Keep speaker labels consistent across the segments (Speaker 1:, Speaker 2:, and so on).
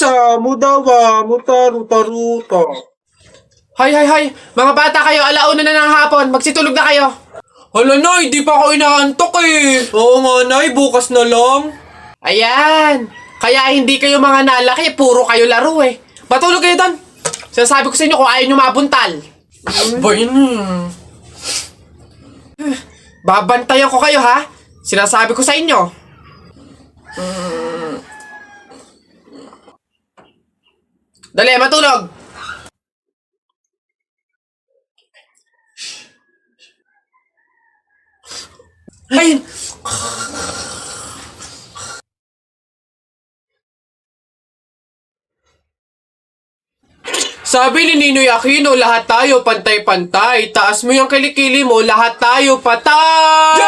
Speaker 1: Isa, mudawa, mutaru-taruta.
Speaker 2: Hay! Mga bata kayo, alauna na ng hapon. Magsitulog na kayo. Hala, Nay, di pa ako inaantok eh. Oo nga, Nay, bukas na lang. Ayan. Kaya hindi kayo mga nalaki, puro kayo laro eh. Matulog kayo doon. Sinasabi ko sa inyo kung ayaw nyo mabuntal. Ba yun? Babantayan ko kayo ha. Sinasabi ko sa inyo. Dali, matulog. Ayun. Sabi ni Ninoy Aquino, lahat tayo pantay-pantay. Taas mo yung kilikili mo, lahat tayo patay!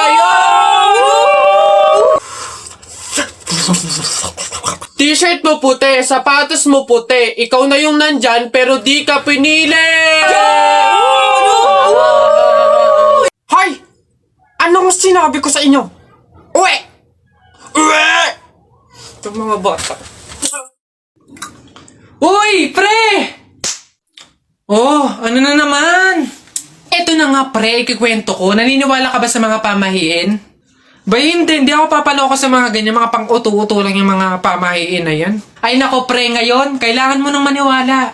Speaker 2: T-shirt mo puti, sapatos mo puti. Ikaw na yung nandyan, pero di ka pinili! Hoy! Anong sinabi ko sa inyo? Uwe! Uwe! Itong mga bata. Uy, pre! Oh, ano na naman? Eto na nga, pre, ikikwento ko. Naniniwala ka ba sa mga pamahiin? Ba hindi ako papaloko sa mga ganyan, mga pang-uto-uto lang yung mga pamahiin na yan. Ay nako, pre, ngayon, kailangan mo nang maniwala.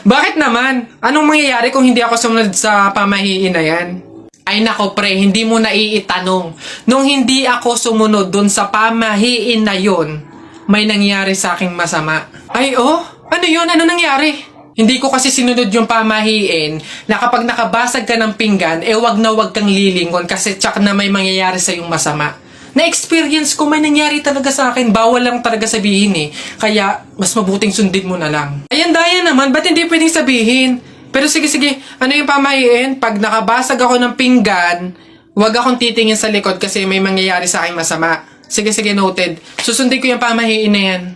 Speaker 2: Bakit naman? Anong mangyayari kung hindi ako sumunod sa pamahiin na yan? Ay nako, pre, hindi mo na iitanong. Nung hindi ako sumunod dun sa pamahiin na yon, may nangyari sa aking masama. Ay, oh? Ano yun? Ano nangyari? Hindi ko kasi sinunod yung pamahiin na kapag nakabasag ka ng pinggan, wag na wag kang lilingon kasi tsak na may mangyayari sa yung masama. Na-experience ko, may nangyari talaga sa akin. Bawal lang talaga sabihin eh. Kaya, mas mabuting sundin mo na lang. Ayan, daya naman. Ba't hindi pwedeng sabihin? Pero sige. Ano yung pamahiin? Pag nakabasag ako ng pinggan, wag akong titingin sa likod kasi may mangyayari sa aking masama. Sige, noted. Susundin ko yung pamahiin na yan.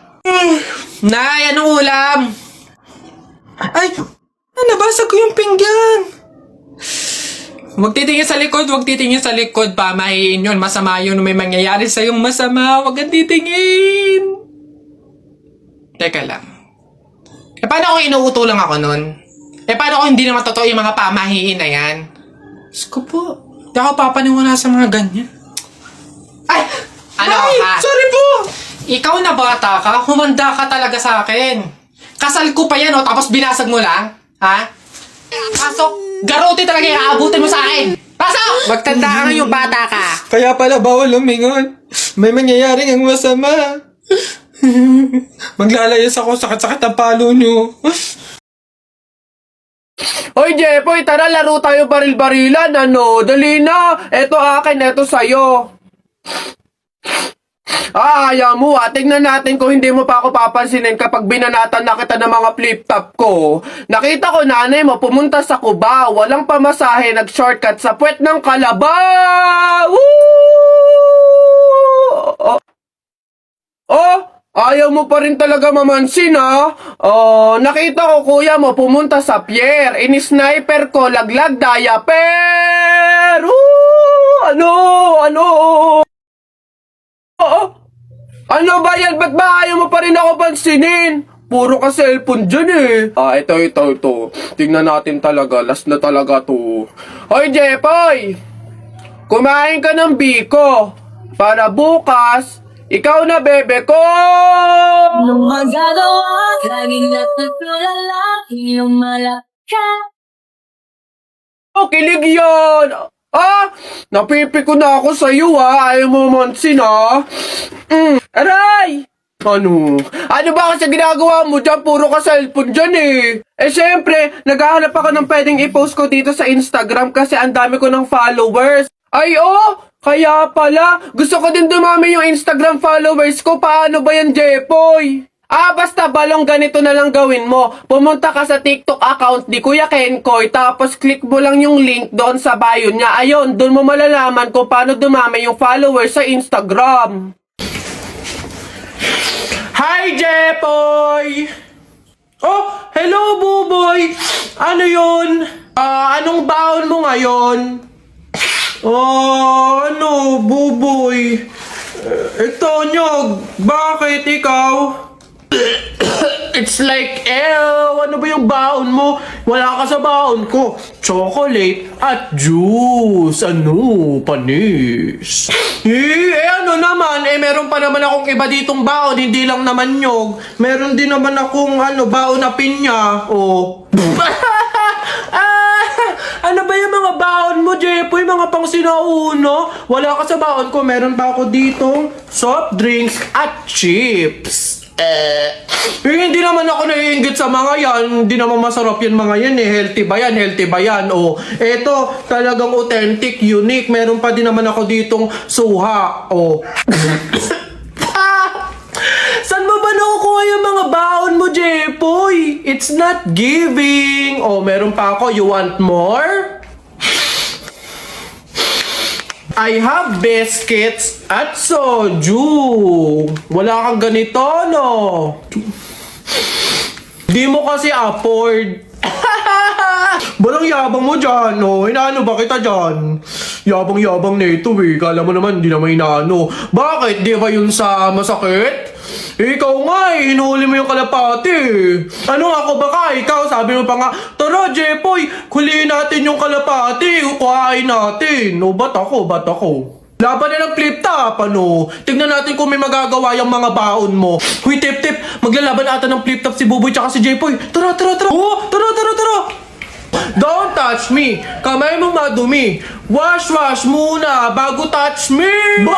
Speaker 2: Nay, anong ulam? Ay, nabasag ko yung pinggan. Huwag titingin sa likod, pamahiin yun. Masama yun, may mangyayari sa yung masama. Huwag kang titingin. Teka lang. Paano kung inuuto lang ako nun? Paano kung hindi naman totoo yung mga pamahiin na yan? Diyos ko po, di ako papaniwala sa mga ganyan. Ay! Ano ka? Sorry po! Ikaw na bata ka, humanda ka talaga sa akin. Kasal ko pa yan, tapos binasag mo lang? Ha? Pasok! Garote talaga yung aabutin mo sa akin! Pasok! Magtanda ka yung bata ka.
Speaker 1: Kaya pala bawal lumingon. May mangyayaring ang masama. Maglalayas ako, sakit-sakit ang palo nyo.
Speaker 2: Hoy, Jepoy, tara laro tayo baril-barilan, ano? Dali na! Eto akin, eto sa'yo. Ayaw mo, tignan natin kung hindi mo pa ako papansinin kapag binanatan na kita ng mga flip-top ko. Nakita ko nanay mo pumunta sa Cubao, walang pamasahe, nag-shortcut sa puwet ng Kalabaw! Woo! Ayaw mo pa rin talaga mamansin, ha? Nakita ko kuya mo pumunta sa pier, ini-sniper ko, laglag diaper! Woo! Ano? Ano ba yan? Ba't ba ayaw mo pa rin ako pansinin? Puro ka cellphone dyan eh. Ito. Tingnan natin talaga. Last na talaga to. Hoy, Jepoy! Kumain ka ng biko. Para bukas, ikaw na bebe ko!
Speaker 3: Nung magagawa, laging natutulala, iyong malaka.
Speaker 2: Kilig yan! Napipiko na ako sa'yo ha. Ayaw mo mansin ha. Aray! Ano ba kasi ginagawa mo dyan? Puro ka cellphone dyan eh. Siyempre, naghahanap ako ng pwedeng i-post ko dito sa Instagram kasi ang dami ko ng followers. Ay kaya pala. Gusto ko din dumami yung Instagram followers ko. Paano ba yan, Jepoy? Basta balong ganito na lang gawin mo. Pumunta ka sa TikTok account ni Kuya Kenkoy, tapos click mo lang yung link doon sa bio niya. Ayun, doon mo malalaman kung paano dumami yung followers sa Instagram. Hi, Jepoy! Hello, Buboy! Ano yun? Anong baon mo ngayon? Buboy? Ito, Nyog. Bakit ikaw?
Speaker 4: It's like, ano ba yung baon mo? Wala ka sa baon ko. Chocolate at juice. Ano? Panis. Ano naman? Meron pa naman akong iba ditong baon. Hindi lang naman nyog. Meron din naman akong, baon na pinya. Oh. Ano ba yung mga baon mo, Jepoy? Mga pang sinauna? Wala ka sa baon ko. Meron pa ako ditong soft drinks at chips. Hindi naman ako naiinggit sa mga yan. Hindi naman masarap yan mga yan eh. Healthy ba yan? Healthy ba yan? Oh, eto, talagang authentic, unique. Meron pa din naman ako ditong suha. Oh. Saan mo ba nakukuha yung mga baon mo, Jepoy? It's not giving. Oh, meron pa ako. You want more? I have biscuits at soju. Wala kang ganito, no? Di mo kasi afford. Balang yabang mo dyan, no? Inaano ba kita dyan? Yabang-yabang na ito, eh. Kala mo naman, di naman inaano. Bakit? Di ba yun sa masakit? Ikaw nga, hinuli mo yung kalapati. Ano ako baka? Ikaw, sabi mo pa nga, tara, Jepoy, huliin natin yung kalapati. Kuhain natin. O, ba't ako? Laban na ng flip top, ano? Tignan natin kung may magagawa yung mga baon mo. Huy, tip, maglalaban ata ng flip top si Buboy tsaka si Jepoy. Tara! Oh, tara! Don't touch me! Kamay mong madumi. Wash muna bago touch me! Boom!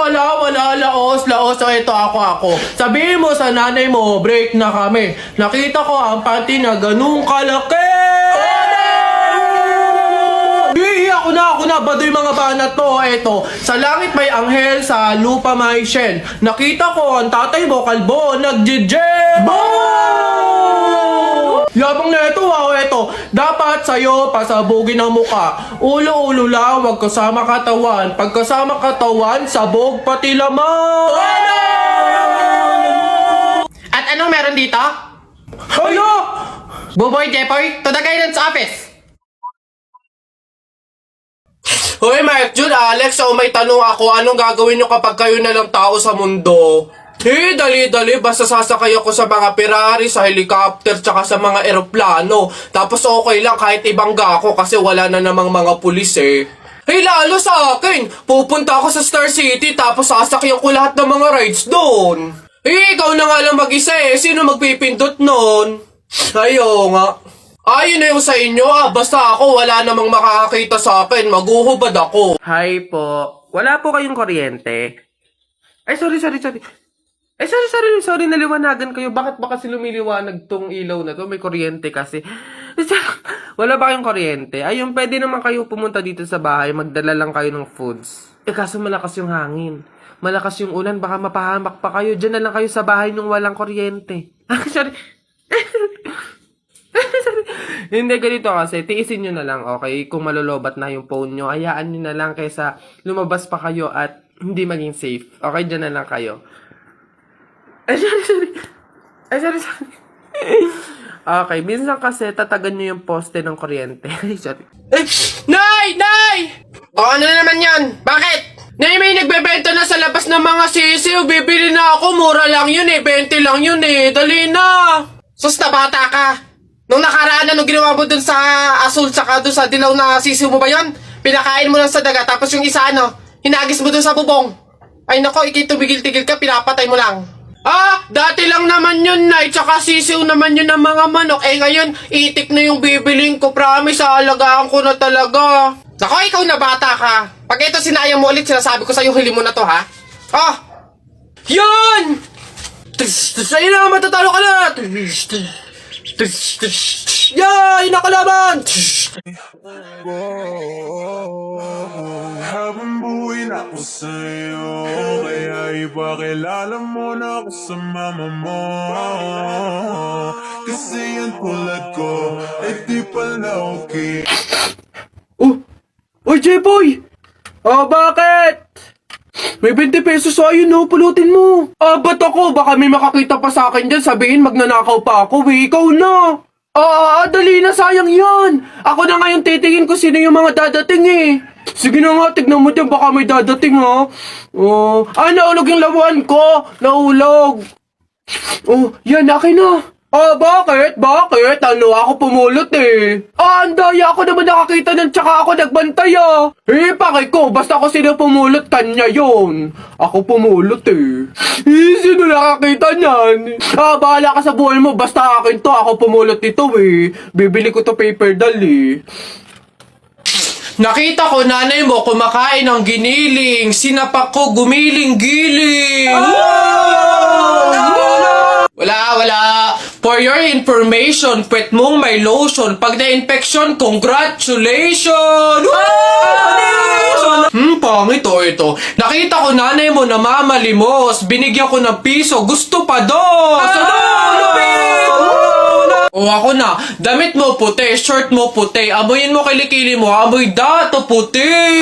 Speaker 4: Wala, laos. O, ito ako. Sabihin mo sa nanay mo, break na kami. Nakita ko ang panty na ganung kalaki! Ako na, baduy mga banat mo. Eto, sa langit may anghel, sa lupa may shen. Nakita ko ang tatay mo, kalbo, nag-jijel! Yabang na ito, eto. Dapat sa'yo pasabugin ang muka. Ulo lang, wag kasama katawan. Pagkasama katawan, sabog pati laman!
Speaker 2: At anong meron dito?
Speaker 4: Ano?
Speaker 2: Buboy, Jepoy, to the guidance office.
Speaker 4: Hoy, Mike Jun, Alex, may tanong ako. Anong gagawin nyo kapag kayo na lang tao sa mundo? Dali. Basta sasakay ako sa mga Ferrari, sa helicopter, tsaka sa mga eroplano. Tapos okay lang kahit ibangga ako kasi wala na namang mga pulis eh. Lalo sa akin. Pupunta ako sa Star City tapos sasakyan ko lahat ng mga rides doon. Ikaw na nga lang mag-isa eh. Sino magpipindot nun? Ayo nga. Ayun na yung sa inyo basta ako wala namang makakakita sa akin, maguhubad ako. Hi po, wala po kayong kuryente? Ay, sorry, naliwanagan kayo. Bakit ba kasi lumiliwanag tong ilaw na to? May kuryente kasi. Wala ba kayong kuryente? Ayun, pwede naman kayo pumunta dito sa bahay, magdala lang kayo ng foods. Kaso malakas yung hangin. Malakas yung ulan, baka mapahamak pa kayo. Diyan na lang kayo sa bahay nung walang kuryente. Sorry. Hindi, ganito kasi, tiisin nyo na lang, okay? Kung malolobat na yung phone nyo, hayaan nyo na lang kaysa lumabas pa kayo at hindi maging safe. Okay, dyan na lang kayo. Sorry. Okay, minsan kasi tatagan nyo yung poste ng kuryente. Sorry. Nay! Baka na naman yan! Bakit? Nay, may nagbebenta na sa labas ng mga sisiw. Bibili na ako, mura lang yun eh. 20 lang yun eh. Dali na! Sus, na bata ka! Nung nakaraan, anong ginawa mo dun sa asul tsaka dun sa dilaw na sisiw mo ba yun? Pinakain mo lang sa daga, tapos yung isa hinagis mo dun sa bubong. Ay nako, tumigil-tigil ka, pinapatay mo lang. Dati lang naman yun, Nay, tsaka sisiw naman yun ng mga manok. Ngayon, itik na yung bibiling ko, promise, aalagaan ko na talaga. Nako, ikaw na bata ka. Pag ito sinayang mo ulit, sinasabi ko sa'yo, hili mo na to, ha? Yun! Sa'yo na, matatalo ka na! Yay! Nakalaban!
Speaker 5: Habang buhay na ako sa'yo, kaya ipakilala mo na ako sa mama mo. Kasi yan tulad ko, ay di pala okay.
Speaker 4: Oy, J-Boy! Bakit? May 20 pesos sa'yo, no? Pulutin mo. Ba't ako? Baka may makakita pa sa akin dyan. Sabihin, magnanakaw pa ako, eh. Ikaw na. Dali na, sayang yan. Ako na ngayon titingin ko sino yung mga dadating, eh. Sige na nga, tignan mo dyan, baka may dadating ha. Oh, naulog yung lawan ko. Naulog. Oh, yan, akin na. Bakit? Bakit? Ako pumulot eh. Ang daya ako naman nakakita nun, tsaka ako nagbantay pakay ko, basta ako sino pumulot, kanya yon. Ako pumulot eh. Sino nakakita niyan? Bahala ka sa buhay mo, basta akin to, ako pumulot ito eh. Bibili ko to paper doll eh.
Speaker 2: Nakita ko nanay mo kumakain ng giniling. Sinapak ko gumiling-giling. Wala. For your information, pwet mong may lotion. Pag na-infection, congratulations! Pangit ito. Nakita ko nanay mo namamalimos. Binigyan ko ng piso. Gusto pa doon. Ako na. Damit mo puti, shirt mo puti. Amoyin mo kilikili mo. Amoy dato puti.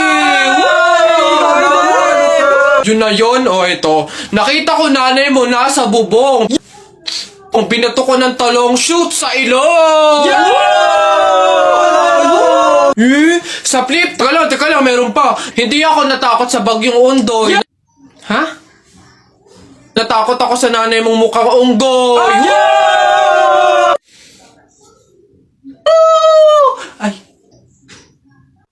Speaker 2: Yun na yun, ito. Nakita ko nanay mo nasa bubong. Kung binato ko ng talong, shoot sa ilong! Sa flip, teka lang, meron pa. Hindi ako natakot sa bagyong Ondoy. Ha? Natakot ako sa nanay mong mukhang unggoy.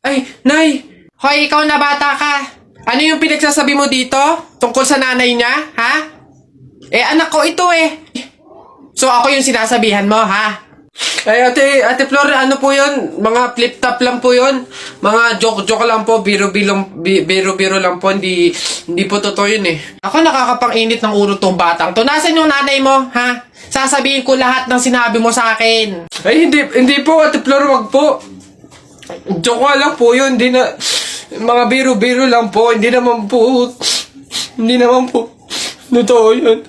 Speaker 2: Ay, Nay! Hoy, ikaw na bata ka. Ano yung pinagsasabi mo dito? Tungkol sa nanay niya, ha? Anak ko ito eh. So, ako yung sinasabihan mo, ha? Ay, Ate Flor, ano po yun? Mga flip-top lang po yun. Mga joke-joke lang po. Biro-biro lang po. Hindi po totoo yun eh. Ako nakakapang-init ng ulo tong batang to. Nasaan yung nanay mo, ha? Sasabihin ko lahat ng sinabi mo sa akin. Ay, hindi po, Ate Flor, wag po. Joke lang po yun. Hindi na... Mga biro-biro lang po. Hindi naman po... Totoo yun.